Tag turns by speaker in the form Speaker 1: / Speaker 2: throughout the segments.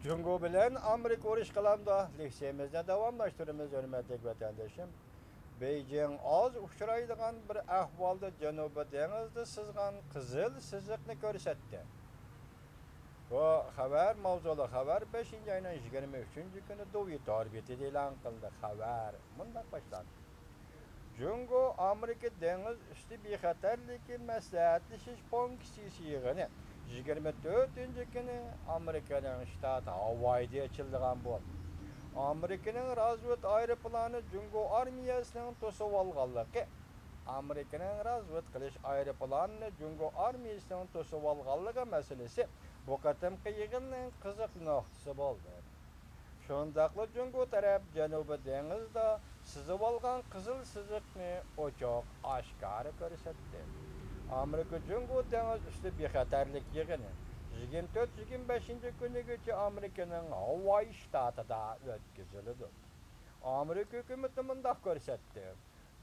Speaker 1: Jungo bilen Amerika uruş kılamda leksiyemizde davamlaştırımız hürmetlik vatandaşım. Beijing az uçuraydigan bir ahvalda Janubi dengizde sızgan kızıl sızıkni görsetdi. Bu haber mavzulu haber 5. ayının 23. günü Doğu Darbeti elan kıldı haber. Bundan başlandı. Jungo Amerika deniz üstü bir xatarliki məsləhətləşiş ponksisi yığını 24. günü Amerika'nın ştat Hawaii'de açıldıgan bu. Amerika'nın razvet aeroplanı Jungo armiyasının tosup alğanlığı. Amerika'nın razvet kılış aeroplanını Jungo armiyasının tosup alğanlığı meselesi bu katımkı yığının kızık noktası oldu. Şondaqlı Jungo taraf Janubi dengizde sızıp algan kızıl sızıkni o çok aşkarı görsetdi. Amerika Jungo deniz üstü bir xatarlik yığını 24-25. günügüçe Amerika'nın Hawaii ştatıda ötküzülüdü. Amerika hükümeti mındaq görsetdi.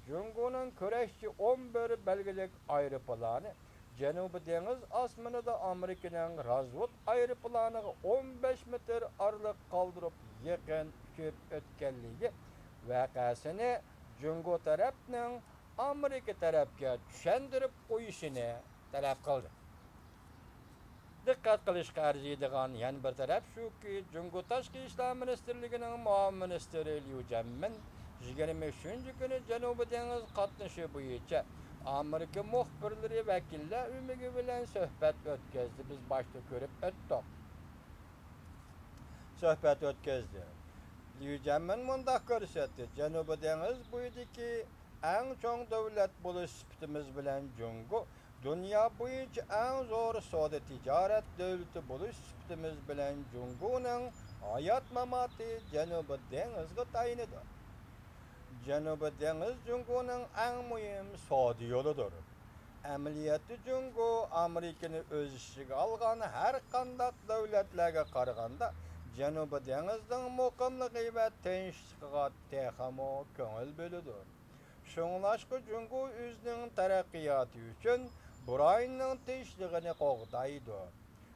Speaker 1: Jungo'nun köreşçi 11 belgelik aeroplanı Janubi deniz asmanıda Amerika'nın razvot aeroplanı 15 metre arılık kaldırıp yakın köp ötkenliği vakasını Jungo tarafının Amerika tarafga düşendirip koyuşunu talep kıldı. Dikkat kılışqa arziydigan yan bir taraf şu ki Jungo Tashqi İşlar Ministerligining muavin ministri Liu Jianmin 23. günü Janubi deniz qatnaşı bo'yicha Amerika muxbirleri vakiller ümigi bilan suhbat o'tkazdi. Biz başta ko'rib o'tdik. Suhbat o'tkazdi. Liu Jianmin mundaq ko'rsatdi. Janubi deniz bo'yidagi eng cho'ng davlat bo'lish sifatimiz bilan Jungo dünya bo'yicha eng zo'r savdo tijorat davlati bo'lish sifatimiz bilan Jungoning hayot mamoti Janubi dengizga tayinidi. Janubi dengiz Jungoning eng muhim savdo yo'lidir. Amaliyotda Jungo Amerikani o'z ishiga olgan har qanday davlatlarga qaraganda Janubi dengizning muqimligi va tinchligiga texmo ko'ngil bo'ladi. Şoňlaşky Jungo özüniň taraqqiýaty üçin Buraynyň tinchligini qoğdaydy.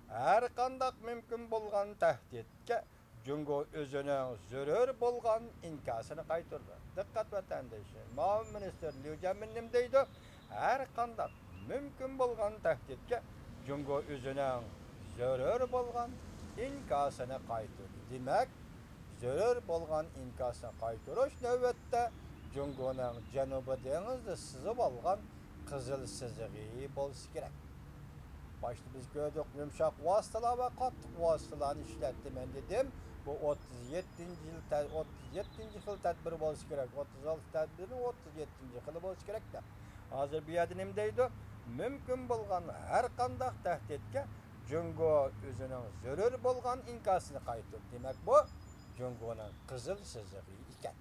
Speaker 1: Her qanday mümkin bolgan tahdidke Jungo özüniň zörür bolgan inkasyny qaytyrdy. Dikkat vatandaşlar, muavin minister Liu Jianmin nim diýdi? Her qanday mümkin bolgan tahdidke Jungo özüniň zörür bolgan inkasyny qaytyrdy. Demek, zörür bolgan inkasyny qaytyryş nöwetde Jungo'nun Janubi dengizde sızıp algan kızıl sızığı bolsa gerek. Başta biz gördük yumuşak vasıtalar ve katlık vasıtalarını işlettim ben dedim. Bu 37. yıl tedbiri bolsa gerek. 36 tedbirin 37. yılı bolsa gerek de. Hazır bir yadinimdeydi. Mümkün bolgan her qanday tehditke Jungo özünün zörür bolgan inkasını qaytır. Demek bu Jungo'nun kızıl sızığı iken.